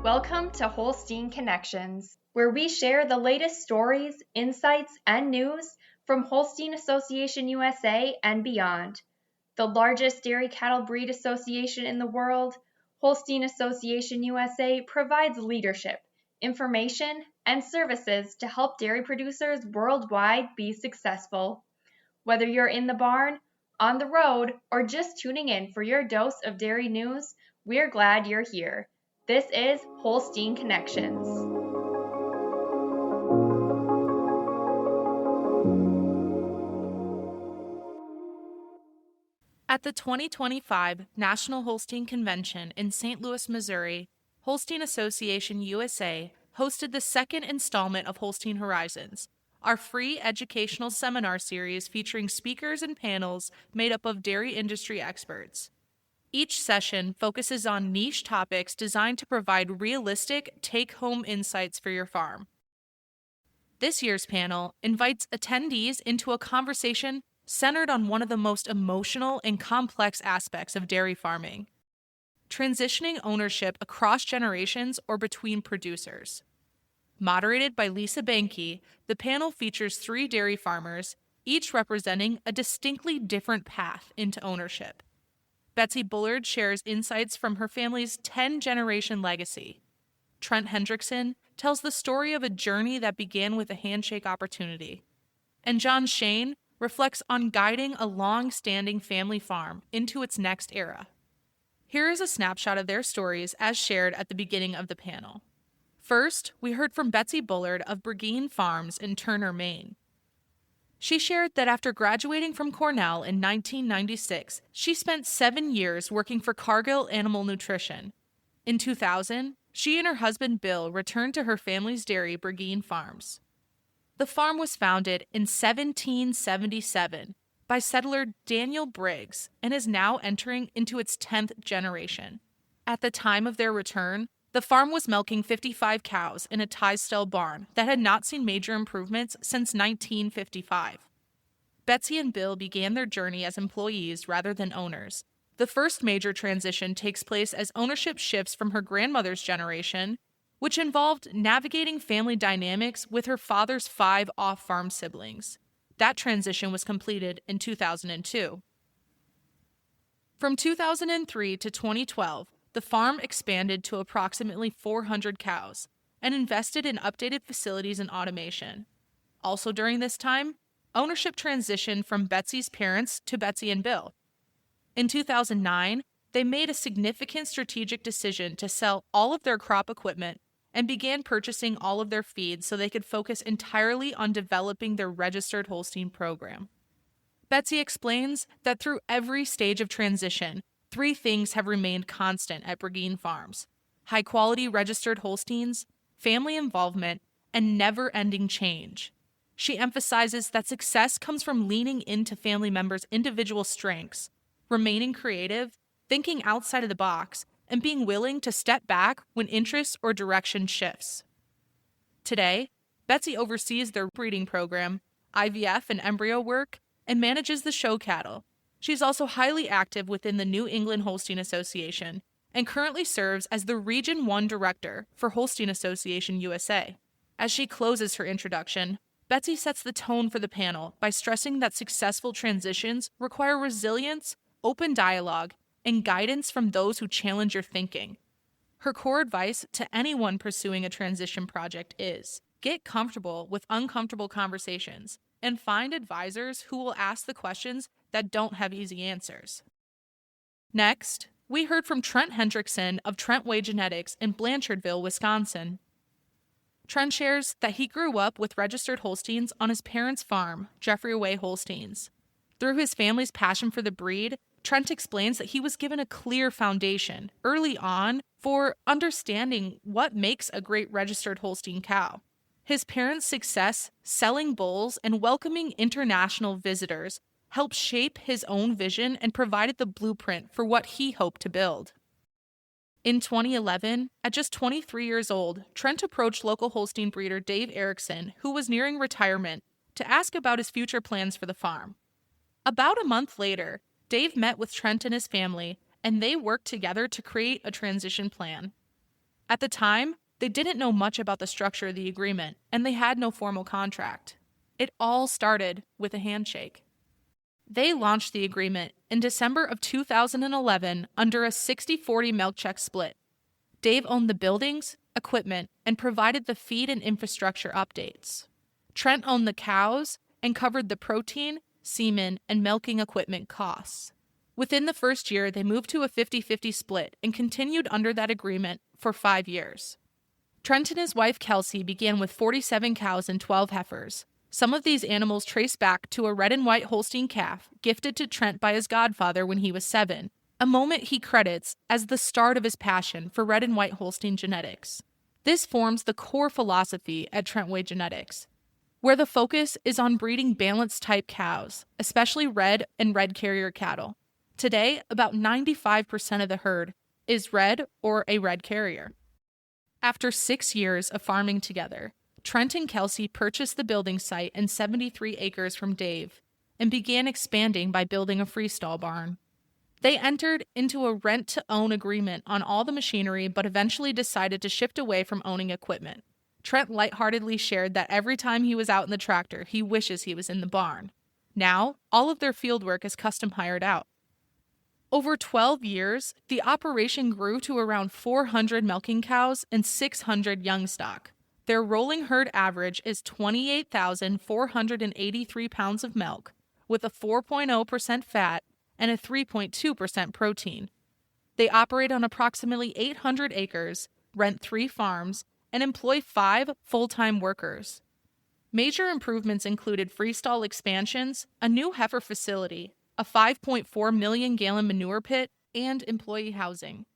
Welcome to Holstein Connections, where we share the latest stories, insights, and news from Holstein Association USA and beyond. The largest dairy cattle breed association in the world, Holstein Association USA provides leadership, information, and services to help dairy producers worldwide be successful. Whether you're in the barn, on the road, or just tuning in for your dose of dairy news, we're glad you're here. This is Holstein Connections. At the 2025 National Holstein Convention in St. Louis, Missouri, Holstein Association USA hosted the second installment of Holstein Horizons, our free educational seminar series featuring speakers and panels made up of dairy industry experts. Each session focuses on niche topics designed to provide realistic, take-home insights for your farm. This year's panel invites attendees into a conversation centered on one of the most emotional and complex aspects of dairy farming: transitioning ownership across generations or between producers. Moderated by Lisa Behnke, the panel features 3 dairy farmers, each representing a distinctly different path into ownership. Betsy Bullard shares insights from her family's 10-generation legacy. Trent Hendrickson tells the story of a journey that began with a handshake opportunity. And John Schoen reflects on guiding a long-standing family farm into its next era. Here is a snapshot of their stories as shared at the beginning of the panel. First, we heard from Betsy Bullard of Breguin Farms in Turner, Maine. She shared that after graduating from Cornell in 1996, she spent 7 years working for Cargill Animal Nutrition. In 2000, she and her husband Bill returned to her family's dairy, Breguin Farms. The farm was founded in 1777 by settler Daniel Briggs and is now entering into its 10th generation. At the time of their return, the farm was milking 55 cows in a tie-style barn that had not seen major improvements since 1955. Betsy and Bill began their journey as employees rather than owners. The first major transition takes place as ownership shifts from her grandmother's generation, which involved navigating family dynamics with her father's 5 off-farm siblings. That transition was completed in 2002. From 2003 to 2012, the farm expanded to approximately 400 cows and invested in updated facilities and automation. Also during this time, ownership transitioned from Betsy's parents to Betsy and Bill. In 2009, they made a significant strategic decision to sell all of their crop equipment and began purchasing all of their feed so they could focus entirely on developing their registered Holstein program. Betsy explains that through every stage of transition, 3 things have remained constant at Breguin Farms: high-quality registered Holsteins, family involvement, and never-ending change. She emphasizes that success comes from leaning into family members' individual strengths, remaining creative, thinking outside of the box, and being willing to step back when interest or direction shifts. Today, Betsy oversees their breeding program, IVF and embryo work, and manages the show cattle. She's also highly active within the New England Holstein Association and currently serves as the Region 1 Director for Holstein Association USA. As she closes her introduction, Betsy sets the tone for the panel by stressing that successful transitions require resilience, open dialogue, and guidance from those who challenge your thinking. Her core advice to anyone pursuing a transition project is: get comfortable with uncomfortable conversations and find advisors who will ask the questions that don't have easy answers. Next, we heard from Trent Hendrickson of Trent Way Genetics in Blanchardville, Wisconsin. Trent shares that he grew up with registered Holsteins on his parents' farm, Jeffrey Way Holsteins. Through his family's passion for the breed, Trent explains that he was given a clear foundation early on for understanding what makes a great registered Holstein cow. His parents' success selling bulls and welcoming international visitors helped shape his own vision and provided the blueprint for what he hoped to build. In 2011, at just 23 years old, Trent approached local Holstein breeder Dave Erickson, who was nearing retirement, to ask about his future plans for the farm. About a month later, Dave met with Trent and his family, and they worked together to create a transition plan. At the time, they didn't know much about the structure of the agreement, and they had no formal contract. It all started with a handshake. They launched the agreement in December of 2011 under a 60-40 milk check split. Dave owned the buildings, equipment, and provided the feed and infrastructure updates. Trent owned the cows and covered the protein, semen, and milking equipment costs. Within the first year, they moved to a 50-50 split and continued under that agreement for 5 years. Trent and his wife Kelsey began with 47 cows and 12 heifers. Some of these animals trace back to a red and white Holstein calf gifted to Trent by his godfather when he was 7, a moment he credits as the start of his passion for red and white Holstein genetics. This forms the core philosophy at Trentway Genetics, where the focus is on breeding balanced-type cows, especially red and red carrier cattle. Today, about 95% of the herd is red or a red carrier. After 6 years of farming together, Trent and Kelsey purchased the building site and 73 acres from Dave and began expanding by building a freestall barn. They entered into a rent-to-own agreement on all the machinery but eventually decided to shift away from owning equipment. Trent lightheartedly shared that every time he was out in the tractor, he wishes he was in the barn. Now, all of their fieldwork is custom hired out. Over 12 years, the operation grew to around 400 milking cows and 600 young stock. Their rolling herd average is 28,483 pounds of milk, with a 4.0% fat and a 3.2% protein. They operate on approximately 800 acres, rent 3 farms, and employ 5 full-time workers. Major improvements included freestall expansions, a new heifer facility, a 5.4 million gallon manure pit, and employee housing.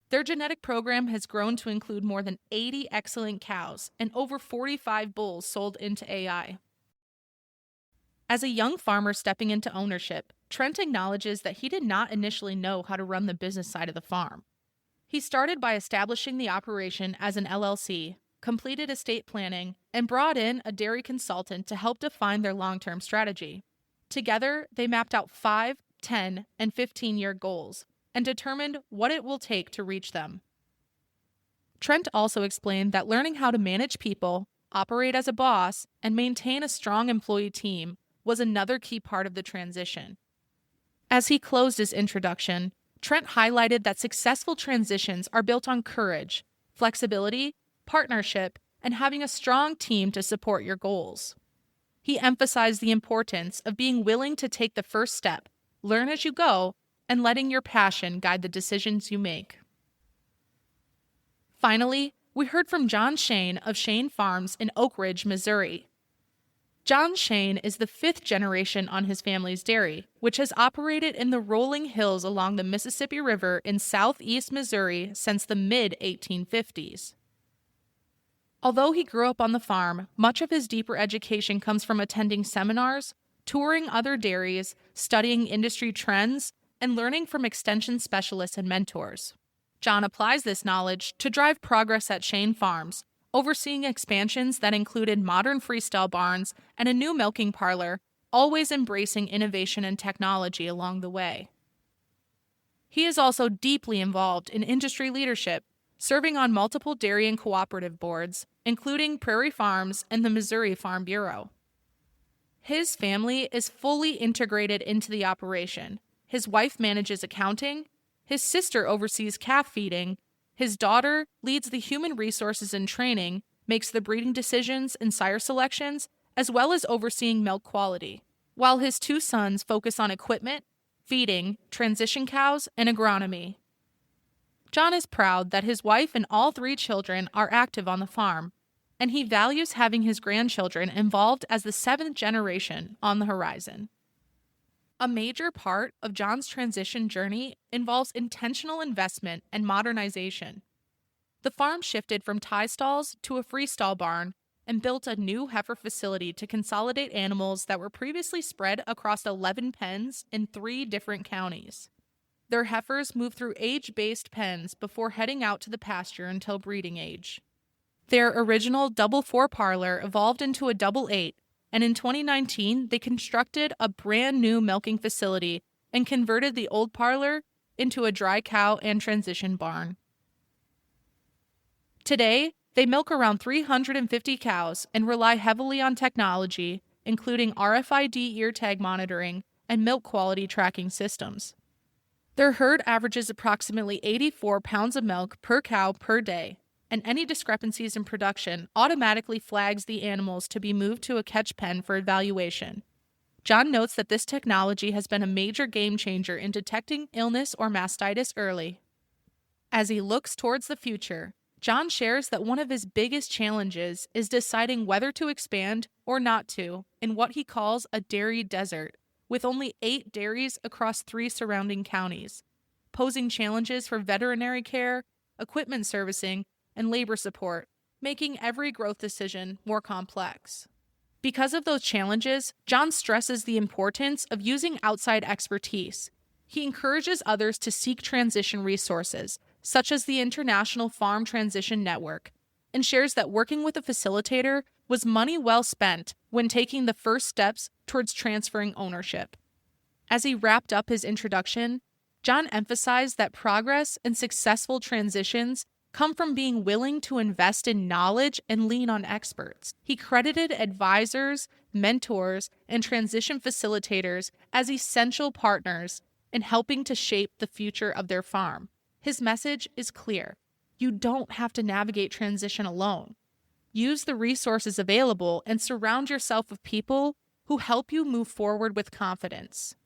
Their genetic program has grown to include more than 80 excellent cows and over 45 bulls sold into AI. As a young farmer stepping into ownership, Trent acknowledges that he did not initially know how to run the business side of the farm. He started by establishing the operation as an LLC, completed estate planning, and brought in a dairy consultant to help define their long-term strategy. Together, they mapped out 5, 10, and 15-year goals and determined what it will take to reach them. Trent also explained that learning how to manage people, operate as a boss, and maintain a strong employee team was another key part of the transition. As he closed his introduction, Trent highlighted that successful transitions are built on courage, flexibility, partnership, and having a strong team to support your goals. He emphasized the importance of being willing to take the first step, learn as you go, and letting your passion guide the decisions you make. Finally, we heard from John Schoen of Schoen Farms in Oak Ridge, Missouri. John Schoen is the 5th generation on his family's dairy, which has operated in the rolling hills along the Mississippi River in southeast Missouri since the mid-1850s. Although he grew up on the farm, much of his deeper education comes from attending seminars, touring other dairies, studying industry trends, and learning from extension specialists and mentors. John applies this knowledge to drive progress at Schoen Farms, overseeing expansions that included modern freestall barns and a new milking parlor, always embracing innovation and technology along the way. He is also deeply involved in industry leadership, serving on multiple dairy and cooperative boards, including Prairie Farms and the Missouri Farm Bureau. His family is fully integrated into the operation. His wife manages accounting, his sister oversees calf feeding, his daughter leads the human resources and training, makes the breeding decisions and sire selections, as well as overseeing milk quality, while his 2 sons focus on equipment, feeding, transition cows, and agronomy. John is proud that his wife and all 3 children are active on the farm, and he values having his grandchildren involved as the 7th generation on the horizon. A major part of John's transition journey involves intentional investment and modernization. The farm shifted from tie stalls to a freestall barn and built a new heifer facility to consolidate animals that were previously spread across 11 pens in 3 different counties. Their heifers move through age-based pens before heading out to the pasture until breeding age. Their original double 4 parlor evolved into a double 8, and in 2019 they constructed a brand new milking facility and converted the old parlor into a dry cow and transition barn. Today, they milk around 350 cows and rely heavily on technology, including RFID ear tag monitoring and milk quality tracking systems. Their herd averages approximately 84 pounds of milk per cow per day, and any discrepancies in production automatically flags the animals to be moved to a catch pen for evaluation. John notes that this technology has been a major game changer in detecting illness or mastitis early. As he looks towards the future, John shares that one of his biggest challenges is deciding whether to expand or not to in what he calls a dairy desert, with only 8 dairies across 3 surrounding counties, posing challenges for veterinary care, equipment servicing, and labor support, making every growth decision more complex. Because of those challenges, John stresses the importance of using outside expertise. He encourages others to seek transition resources, such as the International Farm Transition Network, and shares that working with a facilitator was money well spent when taking the first steps towards transferring ownership. As he wrapped up his introduction, John emphasized that progress and successful transitions come from being willing to invest in knowledge and lean on experts. He credited advisors, mentors, and transition facilitators as essential partners in helping to shape the future of their farm. His message is clear. You don't have to navigate transition alone. Use the resources available and surround yourself with people who help you move forward with confidence.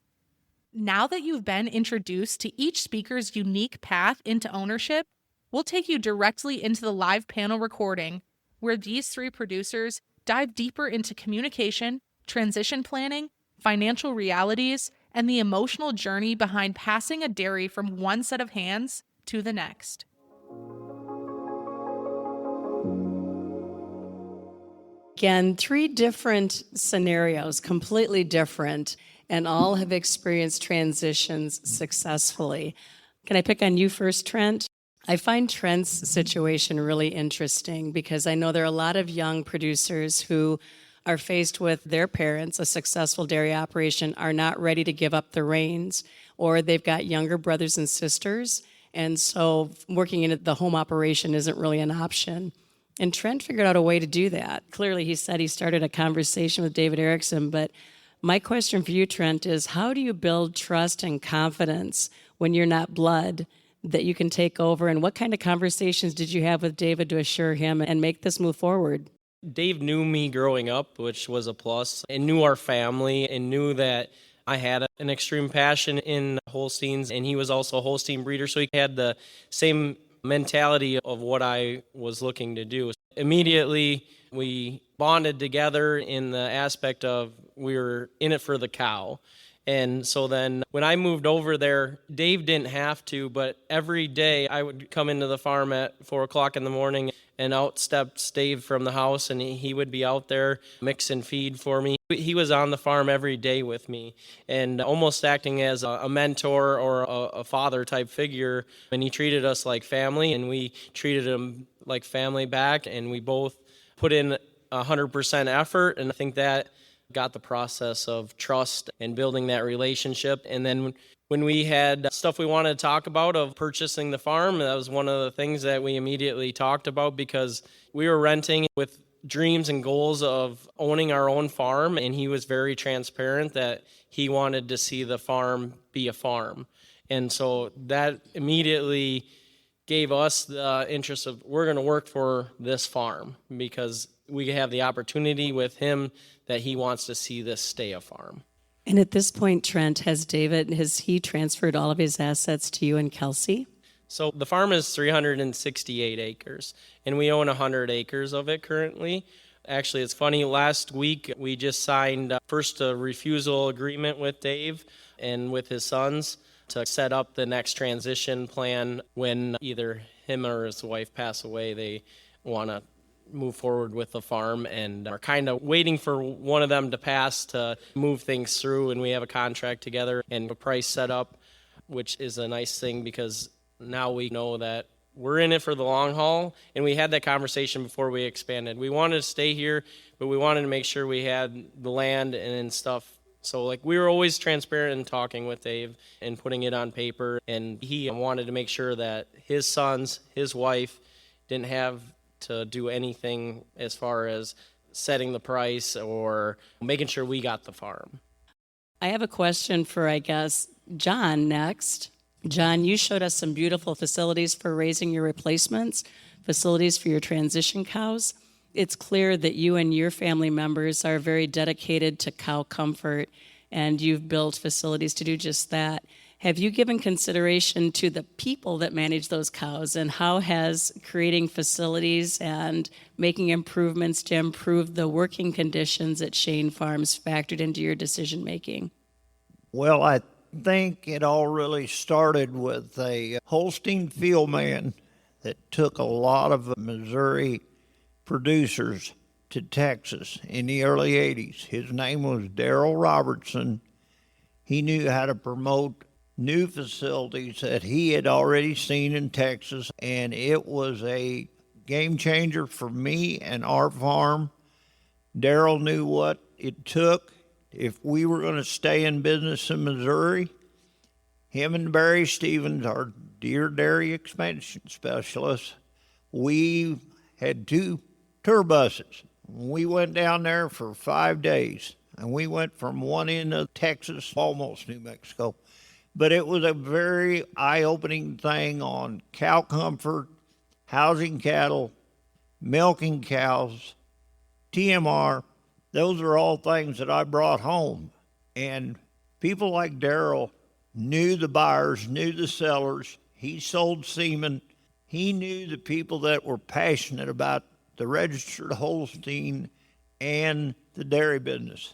Now that you've been introduced to each speaker's unique path into ownership, we'll take you directly into the live panel recording, where these 3 producers dive deeper into communication, transition planning, financial realities, and the emotional journey behind passing a dairy from one set of hands to the next. Again, 3 different scenarios, completely different, and all have experienced transitions successfully. Can I pick on you first, Trent? I find Trent's situation really interesting because I know there are a lot of young producers who are faced with their parents, a successful dairy operation, are not ready to give up the reins, or they've got younger brothers and sisters, and so working in the home operation isn't really an option. And Trent figured out a way to do that. Clearly, he said he started a conversation with David Erickson, but my question for you, Trent, is how do you build trust and confidence when you're not blood that you can take over? And what kind of conversations did you have with David to assure him and make this move forward? Dave knew me growing up, which was a plus, and knew our family and knew that I had an extreme passion in Holsteins, and he was also a Holstein breeder, so he had the same mentality of what I was looking to do. Immediately, we bonded together in the aspect of we were in it for the cow. And so then when I moved over there, Dave didn't have to, but every day I would come into the farm at 4 o'clock in the morning, and out stepped Dave from the house, and he would be out there mixing feed for me. He was on the farm every day with me and almost acting as a mentor or a father type figure. And he treated us like family, and we treated him like family back, and we both put in 100% effort, and I think that got the process of trust and building that relationship. And then when we had stuff we wanted to talk about of purchasing the farm, that was one of the things that we immediately talked about because we were renting with dreams and goals of owning our own farm, and he was very transparent that he wanted to see the farm be a farm. And so that immediately gave us the interest of we're going to work for this farm because we have the opportunity with him that he wants to see this stay a farm. And at this point, Trent, has he transferred all of his assets to you and Kelsey? So the farm is 368 acres, and we own 100 acres of it currently. Actually, it's funny, last week we just signed first a refusal agreement with Dave and with his sons to set up the next transition plan when either him or his wife pass away. They want to move forward with the farm and are kind of waiting for one of them to pass to move things through, and we have a contract together and a price set up, which is a nice thing because now we know that we're in it for the long haul, and we had that conversation before we expanded. We wanted to stay here, but we wanted to make sure we had the land and stuff. So we were always transparent in talking with Dave and putting it on paper, and he wanted to make sure that his sons, his wife, didn't have to do anything as far as setting the price or making sure we got the farm. I have a question for, I guess, John next. John, you showed us some beautiful facilities for raising your replacements, facilities for your transition cows. It's clear that you and your family members are very dedicated to cow comfort, and you've built facilities to do just that. Have you given consideration to the people that manage those cows, and how has creating facilities and making improvements to improve the working conditions at Schoen Farms factored into your decision making? Well, I think it all really started with a Holstein field man that took a lot of Missouri producers to Texas in the early 80s. His name was Darrell Robertson. He knew how to promote new facilities that he had already seen in Texas, and it was a game changer for me and our farm. Darrell knew what it took if we were going to stay in business in Missouri. Him and Barry Stevens, our deer dairy expansion specialist, we had 2 tour buses. We went down there for 5 days, and we went from one end of Texas, almost New Mexico. But it was a very eye-opening thing on cow comfort, housing cattle, milking cows, TMR. Those are all things that I brought home. And people like Darrell knew the buyers, knew the sellers. He sold semen. He knew the people that were passionate about the registered Holstein and the dairy business.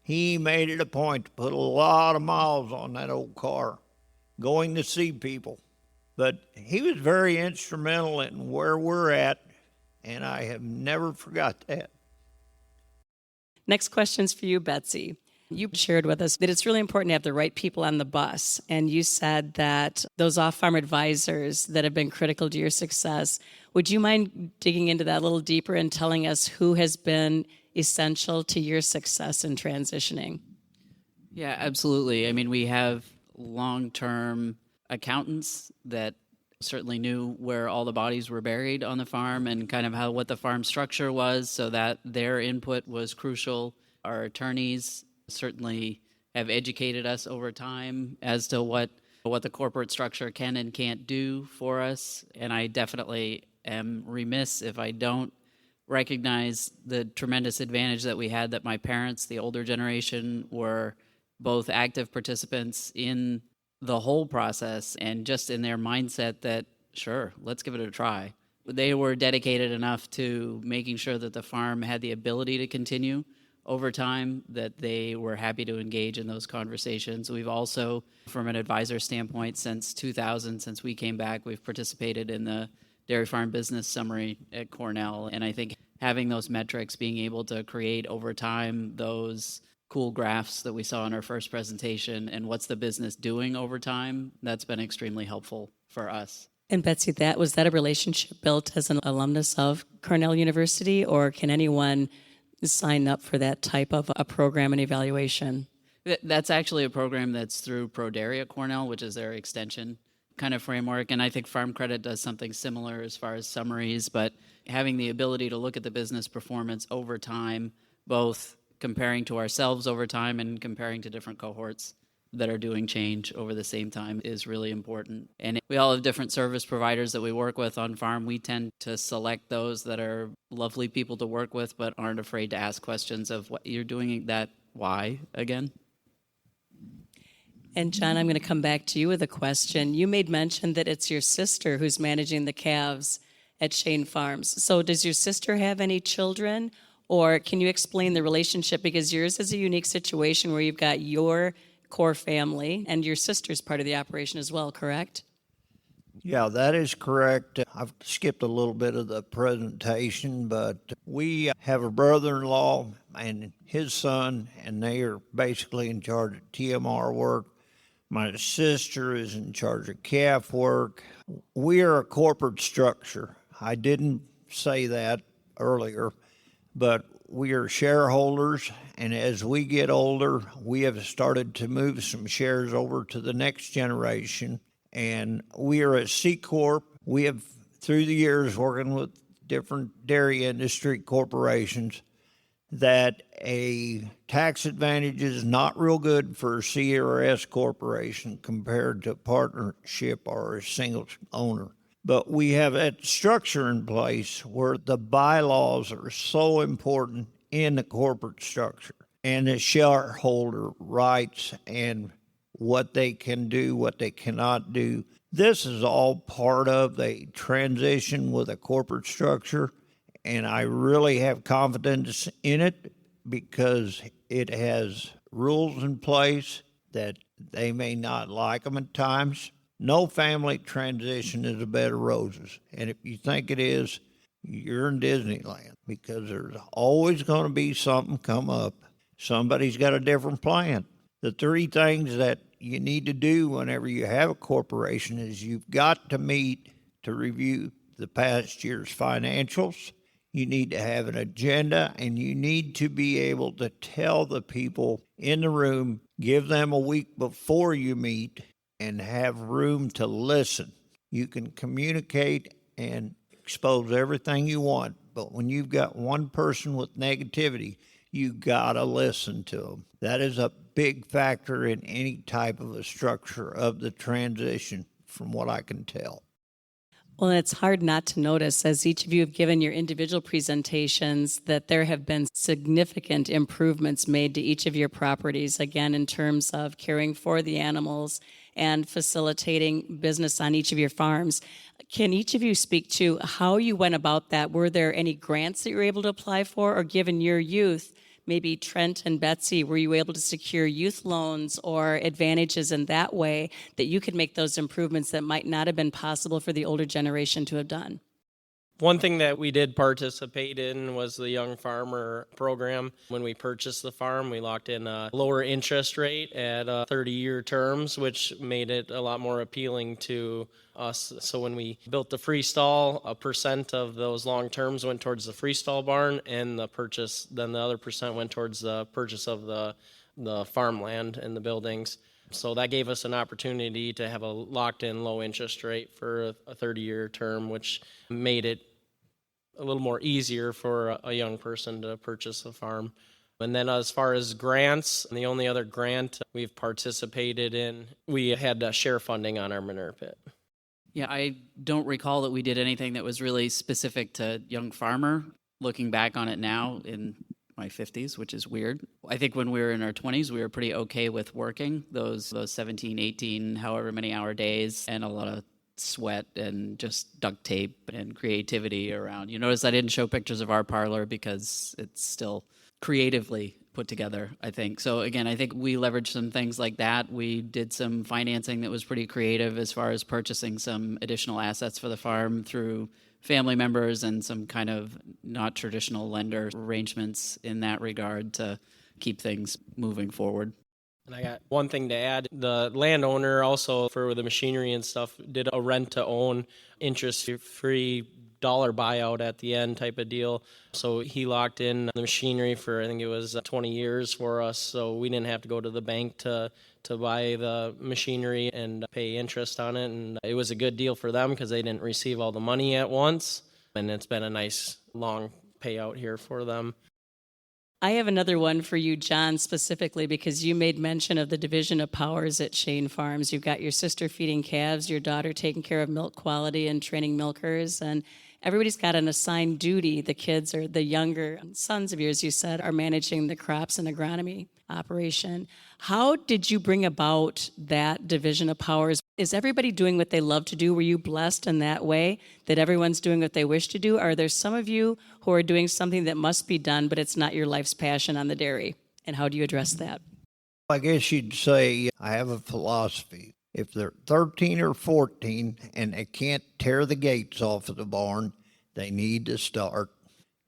He made it a point to put a lot of miles on that old car, going to see people. But he was very instrumental in where we're at, and I have never forgot that. Next question's for you, Betsy. You shared with us that it's really important to have the right people on the bus, and you said that those off-farm advisors that have been critical to your success. Would you mind digging into that a little deeper and telling us who has been essential to your success in transitioning? Yeah, absolutely. I mean, we have long-term accountants that certainly knew where all the bodies were buried on the farm and kind of what the farm structure was, so that their input was crucial. Our attorneys certainly have educated us over time as to what the corporate structure can and can't do for us, and I definitely am remiss if I don't recognize the tremendous advantage that we had that my parents, the older generation, were both active participants in the whole process and just in their mindset that, sure, let's give it a try. They were dedicated enough to making sure that the farm had the ability to continue over time, that they were happy to engage in those conversations. We've also, from an advisor standpoint, since 2000, since we came back, we've participated in the Dairy Farm Business Summary at Cornell. And I think having those metrics, being able to create over time those cool graphs that we saw in our first presentation and what's the business doing over time, that's been extremely helpful for us. And Betsy, was that a relationship built as an alumnus of Cornell University, or can anyone sign up for that type of a program and evaluation? That's actually a program that's through ProDairy at Cornell, which is their extension kind of framework. And I think Farm Credit does something similar as far as summaries, but having the ability to look at the business performance over time, both comparing to ourselves over time and comparing to different cohorts that are doing change over the same time, is really important. And we all have different service providers that we work with on farm. We tend to select those that are lovely people to work with, but aren't afraid to ask questions of what you're doing that, why again? And John, I'm going to come back to you with a question. You made mention that it's your sister who's managing the calves at Schoen Farms. So does your sister have any children? Or can you explain the relationship? Because yours is a unique situation where you've got your core family and your sister's part of the operation as well, correct? Yeah, that is correct. I've skipped a little bit of the presentation, but we have a brother-in-law and his son, and they are basically in charge of TMR work. My sister is in charge of calf work. We are a corporate structure. I didn't say that earlier, but we are shareholders, and as we get older, we have started to move some shares over to the next generation, and we are a C Corp. We have through the years working with different dairy industry corporations that a tax advantage is not real good for a C or S corporation compared to a partnership or a single owner. But we have that structure in place where the bylaws are so important in the corporate structure and the shareholder rights and what they can do, what they cannot do. This is all part of the transition with a corporate structure, and I really have confidence in it because it has rules in place that they may not like them at times. No family transition is a bed of roses, and if you think it is, you're in Disneyland because there's always going to be something come up. Somebody's got a different plan. The three things that you need to do whenever you have a corporation is you've got to meet to review the past year's financials. You need to have an agenda, and you need to be able to tell the people in the room, give them a week before you meet, and have room to listen. You can communicate and expose everything you want, but when you've got one person with negativity, you gotta listen to them. That is a big factor in any type of a structure of the transition, from what I can tell. Well, it's hard not to notice, as each of you have given your individual presentations, that there have been significant improvements made to each of your properties, again, in terms of caring for the animals and facilitating business on each of your farms. Can each of you speak to how you went about that? Were there any grants that you were able to apply for, or given your youth, maybe Trent and Betsy, were you able to secure youth loans or advantages in that way that you could make those improvements that might not have been possible for the older generation to have done? One thing that we did participate in was the Young Farmer program. When we purchased the farm, we locked in a lower interest rate at 30-year terms, which made it a lot more appealing to us. So when we built the freestall, a percent of those long terms went towards the freestall barn, and then the other percent went towards the purchase of the farmland and the buildings. So that gave us an opportunity to have a locked-in low interest rate for a 30-year term, which made it a little more easier for a young person to purchase a farm. And then as far as grants, the only other grant we've participated in, we had share funding on our manure pit. Yeah, I don't recall that we did anything that was really specific to young farmer. Looking back on it now in my 50s, which is weird. I think when we were in our 20s, we were pretty okay with working those 17, 18, however many hour days, and a lot of sweat and just duct tape and creativity around. You notice I didn't show pictures of our parlor because it's still creatively put together, I think. So again, I think we leveraged some things like that. We did some financing that was pretty creative as far as purchasing some additional assets for the farm through family members and some kind of not traditional lender arrangements in that regard to keep things moving forward. And I got one thing to add. The landowner also, for the machinery and stuff, did a rent-to-own, interest-free dollar buyout at the end type of deal. So he locked in the machinery for, I think it was 20 years for us, so we didn't have to go to the bank to buy the machinery and pay interest on it. And it was a good deal for them because they didn't receive all the money at once. And it's been a nice long payout here for them. I have another one for you, John, specifically because you made mention of the division of powers at Schoen Farms. You've got your sister feeding calves, your daughter taking care of milk quality and training milkers, and everybody's got an assigned duty. The kids, or the younger sons of yours, you said, are managing the crops and agronomy operation. How did you bring about that division of powers? Is everybody doing what they love to do? Were you blessed in that way, that everyone's doing what they wish to do? Are there some of you who are doing something that must be done, but it's not your life's passion on the dairy? And how do you address that? I guess you'd say I have a philosophy. If they're 13 or 14 and they can't tear the gates off of the barn, they need to start.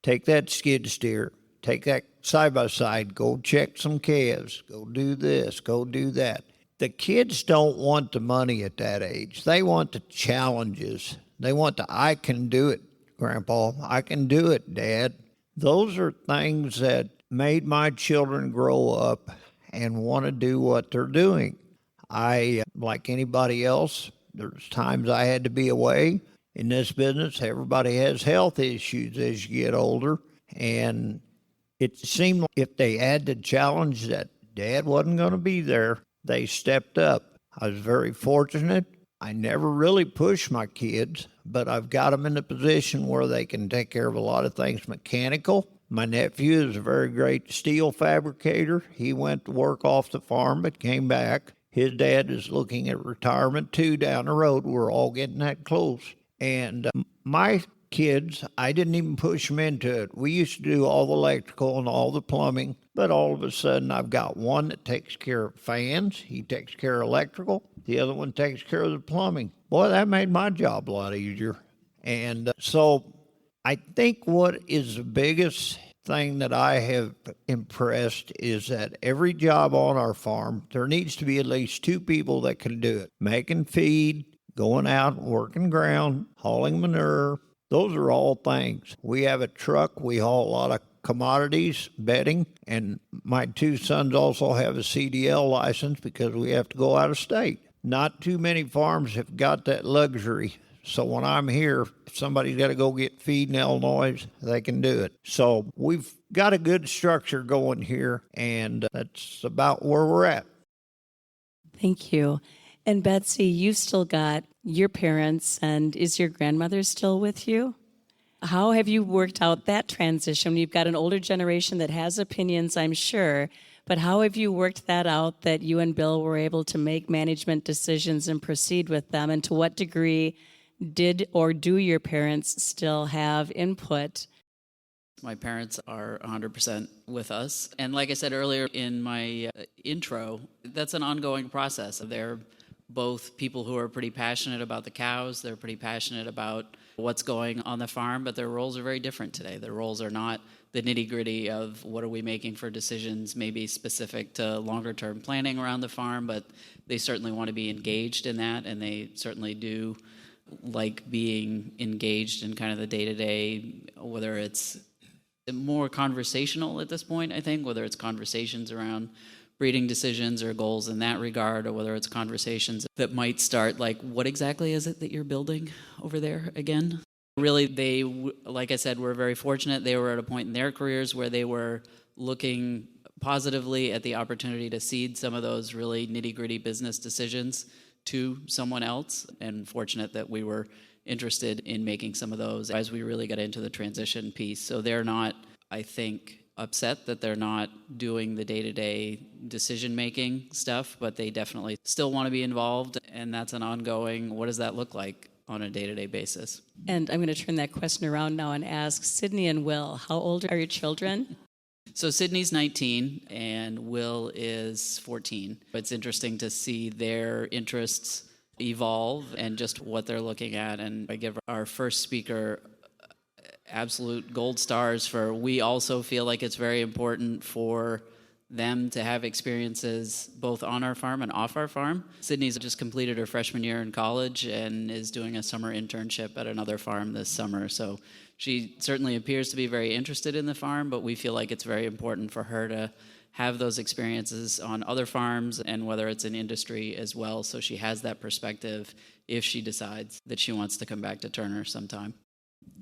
Take that skid steer, take that side-by-side, go check some calves, go do this, go do that. The kids don't want the money at that age. They want the challenges. They want the, I can do it, Grandpa. I can do it, Dad. Those are things that made my children grow up and want to do what they're doing. I, like anybody else, there's times I had to be away. in this business, everybody has health issues as you get older. And it seemed like if they had the challenge that Dad wasn't going to be there, they stepped up. I was very fortunate. I never really pushed my kids, but I've got them in a position where they can take care of a lot of things mechanical. My nephew is a very great steel fabricator. He went to work off the farm but came back. His dad is looking at retirement too down the road. We're all getting that close. And my kids, I didn't even push them into it. We used to do all the electrical and all the plumbing, but all of a sudden I've got one that takes care of fans. He takes care of electrical. The other one takes care of the plumbing. Boy, that made my job a lot easier. And so I think what is the biggest thing that I have impressed is that every job on our farm, there needs to be at least two people that can do it. Making feed, going out and working ground, hauling manure. Those are all things. We have a truck. We haul a lot of commodities, bedding, and my two sons also have a CDL license because we have to go out of state. Not too many farms have got that luxury. So when I'm here, if somebody's got to go get feed in Illinois, they can do it. So we've got a good structure going here, and that's about where we're at. Thank you. And Betsy, you've still got your parents, and is your grandmother still with you? How have you worked out that transition? You've got an older generation that has opinions, I'm sure, but how have you worked that out that you and Bill were able to make management decisions and proceed with them? And to what degree did or do your parents still have input? My parents are 100% with us. And like I said earlier in my intro, that's an ongoing process. They're both people who are pretty passionate about the cows. They're pretty passionate about what's going on the farm, but their roles are very different today. Their roles are not the nitty-gritty of what are we making for decisions, maybe specific to longer-term planning around the farm, but they certainly want to be engaged in that, and they certainly do like being engaged in kind of the day-to-day, whether it's more conversational at this point, I think, whether it's conversations around breeding decisions or goals in that regard, or whether it's conversations that might start like, what exactly is it that you're building over there again? Really, they, like I said, were very fortunate. They were at a point in their careers where they were looking positively at the opportunity to cede some of those really nitty-gritty business decisions to someone else, and fortunate that we were interested in making some of those as we really got into the transition piece. So they're not, I think, upset that they're not doing the day-to-day decision-making stuff, but they definitely still want to be involved, and that's an ongoing, what does that look like on a day-to-day basis? And I'm going to turn that question around now and ask Sydney and Will, how old are your children? So Sydney's 19 and Will is 14. It's interesting to see their interests evolve and just what they're looking at. And I give our first speaker absolute gold stars for, we also feel like it's very important for them to have experiences both on our farm and off our farm. Sydney's just completed her freshman year in college and is doing a summer internship at another farm this summer. So she certainly appears to be very interested in the farm, but we feel like it's very important for her to have those experiences on other farms and whether it's in industry as well, so she has that perspective if she decides that she wants to come back to Turner sometime.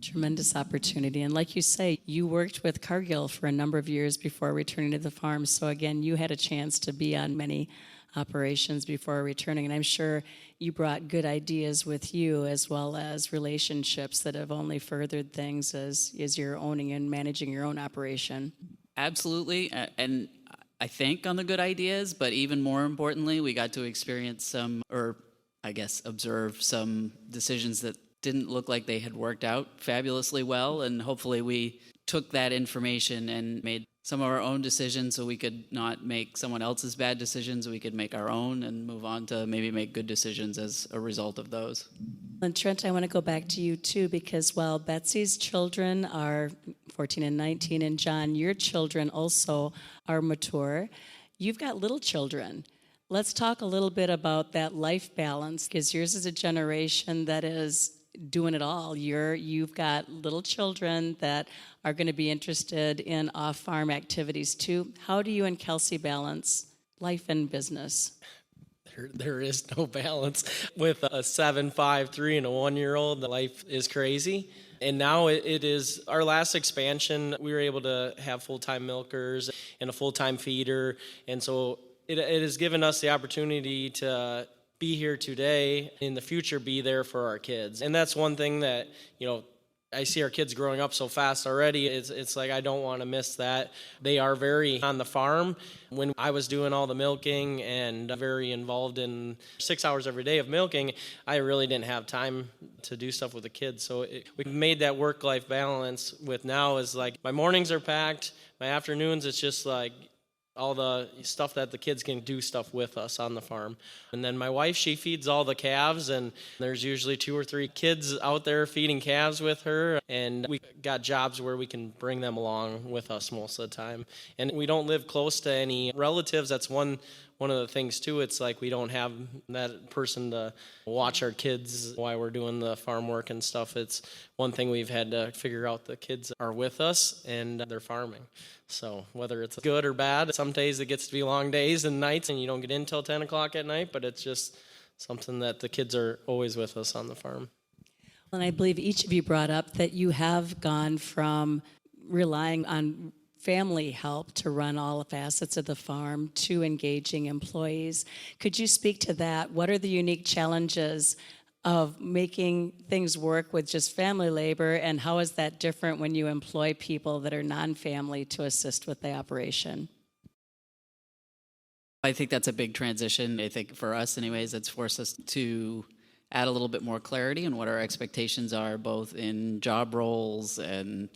Tremendous opportunity. And like you say, you worked with Cargill for a number of years before returning to the farm. So again, you had a chance to be on many operations before returning. And I'm sure you brought good ideas with you as well as relationships that have only furthered things as you're owning and managing your own operation. Absolutely. And I think on the good ideas, but even more importantly, we got to experience some, or I guess observe some decisions that didn't look like they had worked out fabulously well, and hopefully we took that information and made some of our own decisions so we could not make someone else's bad decisions, we could make our own and move on to maybe make good decisions as a result of those. And Trent, I want to go back to you too, because while Betsy's children are 14 and 19, and John, your children also are mature, you've got little children. Let's talk a little bit about that life balance, because yours is a generation that is doing it all. You've got little children that are going to be interested in off-farm activities too. How do you and Kelsey balance life and business? There is no balance. With a 7, 5, 3, and a 1-year-old, life is crazy. And now it is our last expansion. We were able to have full-time milkers and a full-time feeder. And so it has given us the opportunity to be here today, in the future be there for our kids. And that's one thing that, I see our kids growing up so fast already. It's like I don't want to miss that. They are very on the farm. When I was doing all the milking and very involved in 6 hours every day of milking, I really didn't have time to do stuff with the kids. So we made that work-life balance with now is like my mornings are packed, my afternoons it's just like all the stuff that the kids can do stuff with us on the farm. And then my wife, she feeds all the calves, and there's usually 2 or 3 kids out there feeding calves with her. And we got jobs where we can bring them along with us most of the time. And we don't live close to any relatives. That's one of the things, too. It's like we don't have that person to watch our kids while we're doing the farm work and stuff. It's one thing we've had to figure out. The kids are with us, and they're farming. So whether it's good or bad, some days it gets to be long days and nights, and you don't get in till 10 o'clock at night, but it's just something that the kids are always with us on the farm. And I believe each of you brought up that you have gone from relying on family help to run all facets of the farm to engaging employees. Could you speak to that? What are the unique challenges of making things work with just family labor, and how is that different when you employ people that are non-family to assist with the operation? I think that's a big transition. I think for us anyways, it's forced us to add a little bit more clarity in what our expectations are, both in job roles, and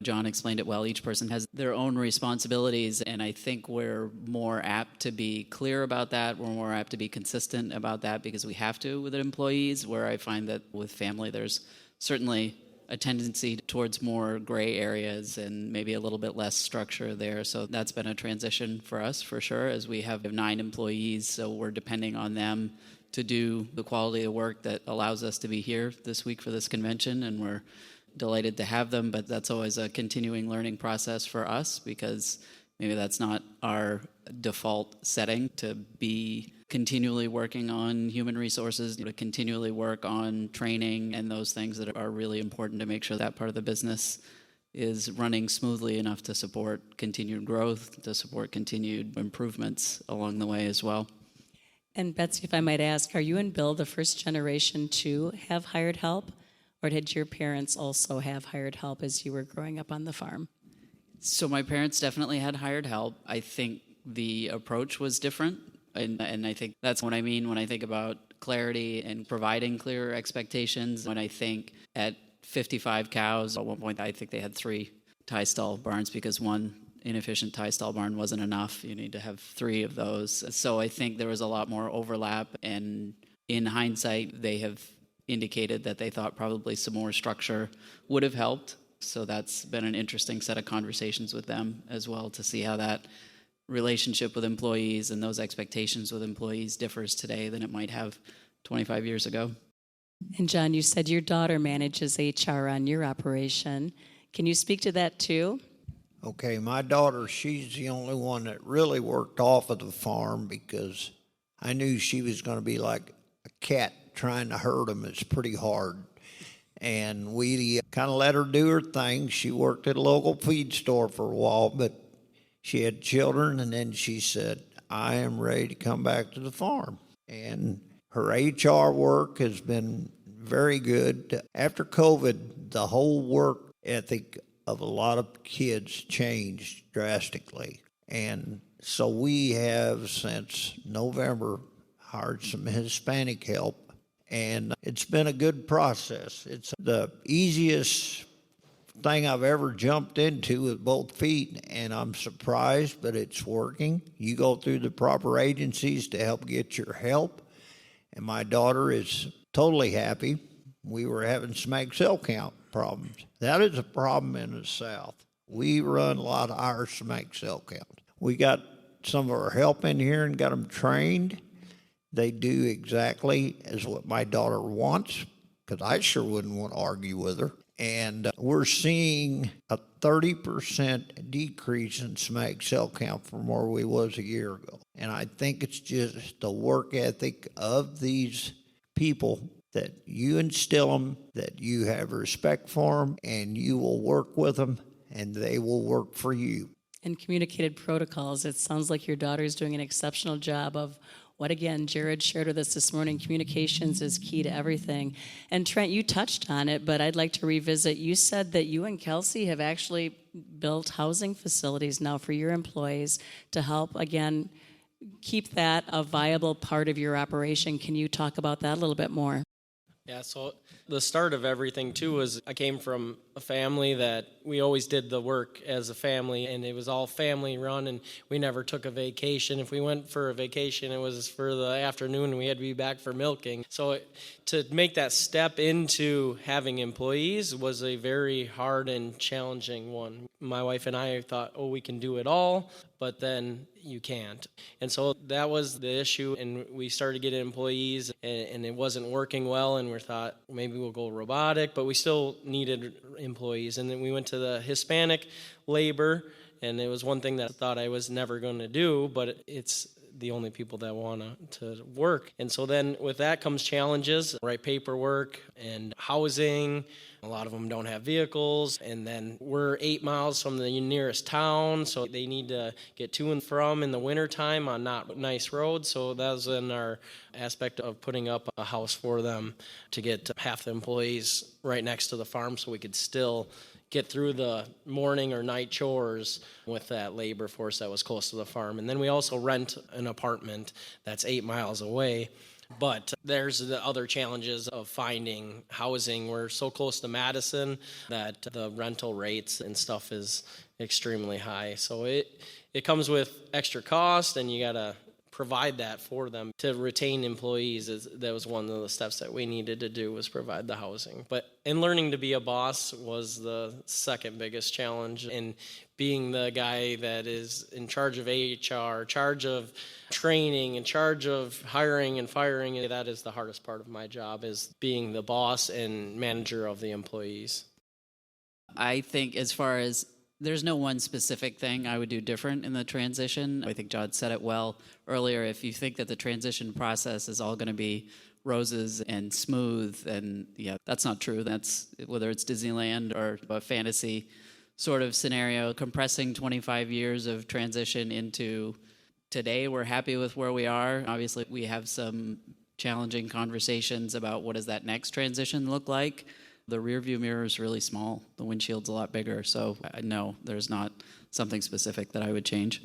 John explained it well. Each person has their own responsibilities, and I think we're more apt to be clear about that. We're more apt to be consistent about that because we have to with employees, where I find that with family there's certainly a tendency towards more gray areas and maybe a little bit less structure there. So that's been a transition for us for sure, as we have 9 employees, so we're depending on them to do the quality of work that allows us to be here this week for this convention, and we're delighted to have them, but that's always a continuing learning process for us because maybe that's not our default setting, to be continually working on human resources, to continually work on training and those things that are really important to make sure that part of the business is running smoothly enough to support continued growth, to support continued improvements along the way as well. And Betsy, if I might ask, are you and Bill the first generation to have hired help? Or did your parents also have hired help as you were growing up on the farm? So my parents definitely had hired help. I think the approach was different. And I think that's what I mean when I think about clarity and providing clear expectations. When I think at 55 cows, at one point I think they had 3 tie stall barns because one inefficient tie stall barn wasn't enough. You need to have 3 of those. So I think there was a lot more overlap. And in hindsight, they have indicated that they thought probably some more structure would have helped. So that's been an interesting set of conversations with them as well, to see how that relationship with employees and those expectations with employees differs today than it might have 25 years ago. And John, you said your daughter manages HR on your operation. Can you speak to that too? Okay, my daughter, she's the only one that really worked off of the farm because I knew she was going to be like a cat trying to herd them. It's pretty hard. And we kind of let her do her thing. She worked at a local feed store for a while, but she had children, and then she said, I am ready to come back to the farm. And her HR work has been very good. After COVID, the whole work ethic of a lot of kids changed drastically. And so we have, since November, hired some Hispanic help. And it's been a good process. It's the easiest thing I've ever jumped into with both feet, and I'm surprised, but it's working. You go through the proper agencies to help get your help, and my daughter is totally happy. We were having some egg cell count problems. That is a problem in the South. We run a lot of Irish egg cell count. We got some of our help in here and got them trained. They do exactly as what my daughter wants, because I sure wouldn't want to argue with her. And we're seeing a 30% decrease in SMAG cell count from where we was a year ago. And I think it's just the work ethic of these people that you instill them, that you have respect for them, and you will work with them, and they will work for you. And communicated protocols. It sounds like your daughter's doing an exceptional job of what, again, Jared shared with us this morning. Communications is key to everything. And Trent, you touched on it, but I'd like to revisit. You said that you and Kelsey have actually built housing facilities now for your employees to help, again, keep that a viable part of your operation. Can you talk about that a little bit more? Yeah, so the start of everything, too, was I came from a family that we always did the work as a family, and it was all family run, and we never took a vacation. If we went for a vacation, it was for the afternoon, and we had to be back for milking. So to make that step into having employees was a very hard and challenging one. My wife and I thought, oh, we can do it all, but then you can't. And so that was the issue, and we started getting employees, and it wasn't working well, and we thought maybe we'll go robotic, but we still needed employees. And then we went to the Hispanic labor, and it was one thing that I thought I was never going to do, but it's the only people that want to work. And so then with that comes challenges, right? Paperwork and housing. A lot of them don't have vehicles, and then we're 8 miles from the nearest town, so they need to get to and from in the wintertime on not nice roads. So that was in our aspect of putting up a house for them to get half the employees right next to the farm so we could still get through the morning or night chores with that labor force that was close to the farm. And then we also rent an apartment that's 8 miles away. But there's the other challenges of finding housing. We're so close to Madison that the rental rates and stuff is extremely high. So it comes with extra cost, and you got to provide that for them. To retain employees, that was one of the steps that we needed to do, was provide the housing. And learning to be a boss was the second biggest challenge, and being the guy that is in charge of HR, charge of training, in charge of hiring and firing. That is the hardest part of my job, is being the boss and manager of the employees. I think as far as there's no one specific thing I would do different in the transition. I think John said it well earlier. If you think that the transition process is all going to be roses and smooth, and yeah, that's not true. That's whether it's Disneyland or a fantasy sort of scenario, compressing 25 years of transition into today. We're happy with where we are. Obviously, we have some challenging conversations about what does that next transition look like. The rearview mirror is really small. The windshield's a lot bigger. So no, there's not something specific that I would change.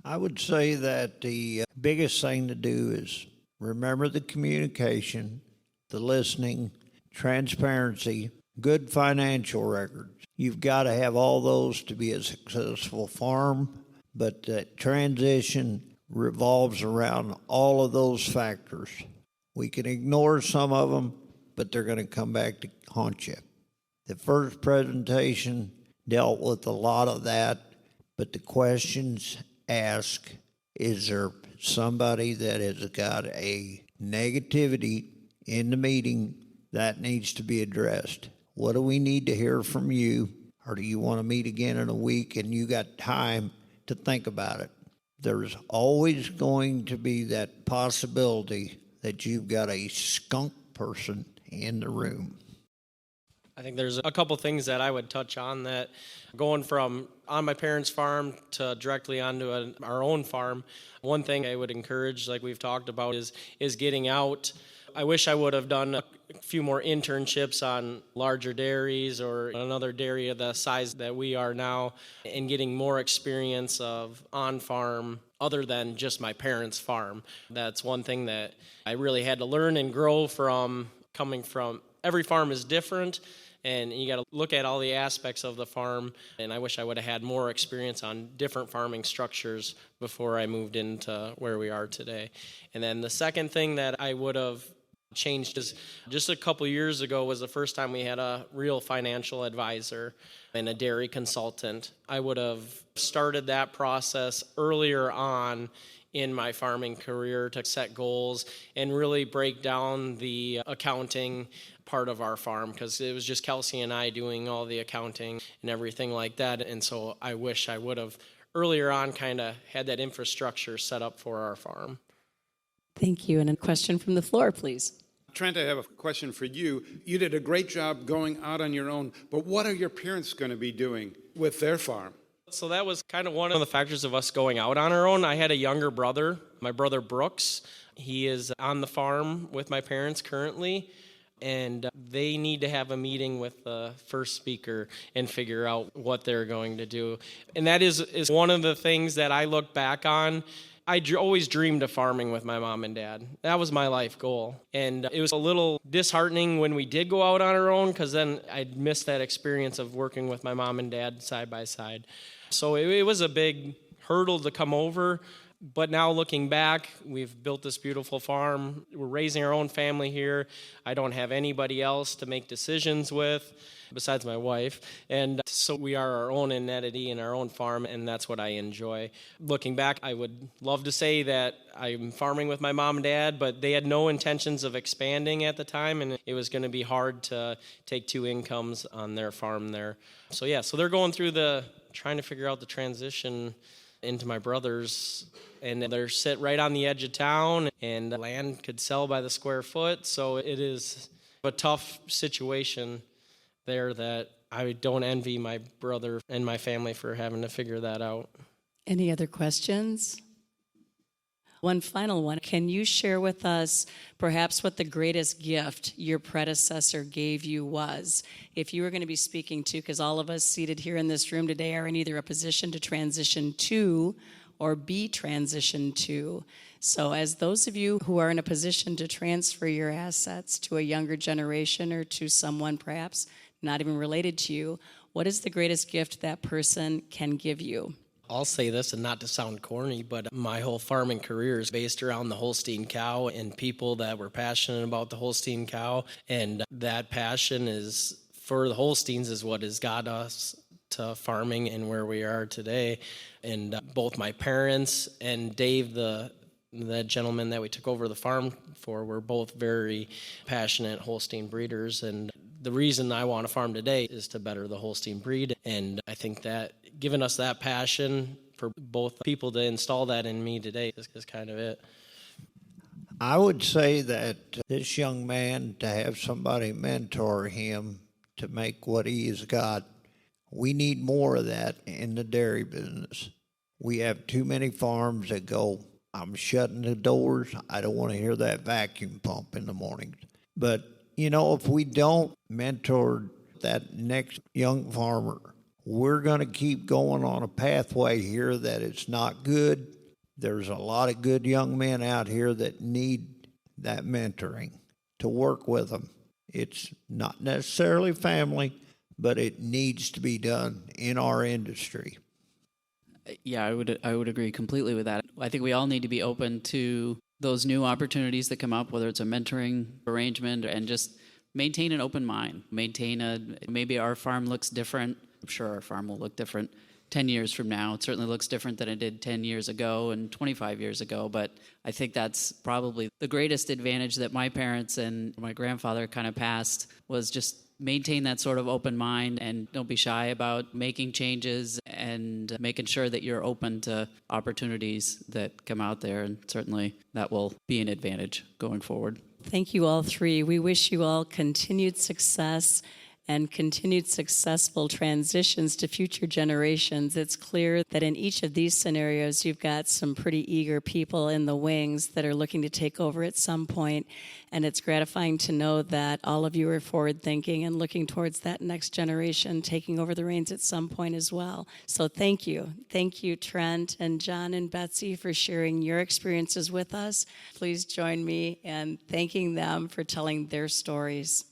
I would say that the biggest thing to do is remember the communication, the listening, transparency, good financial records. You've got to have all those to be a successful farm, but that transition revolves around all of those factors. We can ignore some of them, but they're going to come back to haunt you. The first presentation dealt with a lot of that, but the questions asked, is there somebody that has got a negativity in the meeting that needs to be addressed? What do we need to hear from you? Or do you want to meet again in a week and you got time to think about it? There's always going to be that possibility that you've got a skunk person in the room. I think there's a couple things that I would touch on, that going from on my parents' farm to directly onto our own farm. One thing I would encourage, like we've talked about, is getting out. I wish I would have done a few more internships on larger dairies or another dairy of the size that we are now, and getting more experience of on-farm other than just my parents' farm. That's one thing that I really had to learn and grow from. Coming from, every farm is different, and you got to look at all the aspects of the farm, and I wish I would have had more experience on different farming structures before I moved into where we are today. And then the second thing that I would have changed. Just a couple years ago was the first time we had a real financial advisor and a dairy consultant. I would have started that process earlier on in my farming career to set goals and really break down the accounting part of our farm, because it was just Kelsey and I doing all the accounting and everything like that. And so I wish I would have earlier on kind of had that infrastructure set up for our farm. Thank you. And a question from the floor, please. Trent, I have a question for you. You did a great job going out on your own, but what are your parents going to be doing with their farm? So that was kind of one of the factors of us going out on our own. I had a younger brother, my brother Brooks. He is on the farm with my parents currently, and they need to have a meeting with the first speaker and figure out what they're going to do. And that is one of the things that I look back on. I always dreamed of farming with my mom and dad. That was my life goal. And it was a little disheartening when we did go out on our own, because then I'd missed that experience of working with my mom and dad side by side. So it was a big hurdle to come over. But now looking back, we've built this beautiful farm. We're raising our own family here. I don't have anybody else to make decisions with besides my wife. And so we are our own entity and our own farm, and that's what I enjoy. Looking back, I would love to say that I'm farming with my mom and dad, but they had no intentions of expanding at the time, and it was going to be hard to take two incomes on their farm there. So they're going through trying to figure out the transition into my brother's, and they're sit right on the edge of town, and the land could sell by the square foot. So it is a tough situation there that I don't envy my brother and my family for having to figure that out. Any other questions? One final one. Can you share with us perhaps what the greatest gift your predecessor gave you was? If you were going to be speaking to, because all of us seated here in this room today are in either a position to transition to or be transitioned to. So as those of you who are in a position to transfer your assets to a younger generation or to someone perhaps not even related to you, what is the greatest gift that person can give you? I'll say this, and not to sound corny, but my whole farming career is based around the Holstein cow and people that were passionate about the Holstein cow. And that passion is for the Holsteins is what has got us to farming and where we are today. And both my parents and Dave, the gentleman that we took over the farm for, were both very passionate Holstein breeders. And the reason I want to farm today is to better the Holstein breed. And I think that giving us that passion for both people to install that in me today is kind of it. I would say that this young man, to have somebody mentor him to make what he has got, we need more of that in the dairy business. We have too many farms that go, I'm shutting the doors. I don't want to hear that vacuum pump in the mornings. But, if we don't mentor that next young farmer, we're going to keep going on a pathway here that it's not good. There's a lot of good young men out here that need that mentoring to work with them. It's not necessarily family, but it needs to be done in our industry. Yeah, I would agree completely with that. I think we all need to be open to those new opportunities that come up, whether it's a mentoring arrangement, and just maintain an open mind. Maybe our farm looks different. I'm sure our farm will look different 10 years from now. It certainly looks different than it did 10 years ago and 25 years ago. But I think that's probably the greatest advantage that my parents and my grandfather kind of passed, was just maintain that sort of open mind and don't be shy about making changes and making sure that you're open to opportunities that come out there. And certainly that will be an advantage going forward. Thank you all three. We wish you all continued success and continued successful transitions to future generations. It's clear that in each of these scenarios, you've got some pretty eager people in the wings that are looking to take over at some point. And it's gratifying to know that all of you are forward-thinking and looking towards that next generation taking over the reins at some point as well. So thank you. Thank you, Trent and John and Betsy, for sharing your experiences with us. Please join me in thanking them for telling their stories.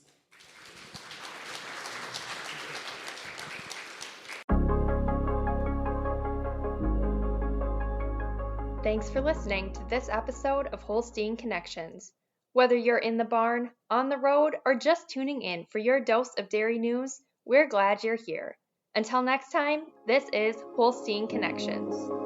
Thanks for listening to this episode of Holstein Connections. Whether you're in the barn, on the road, or just tuning in for your dose of dairy news, we're glad you're here. Until next time, this is Holstein Connections.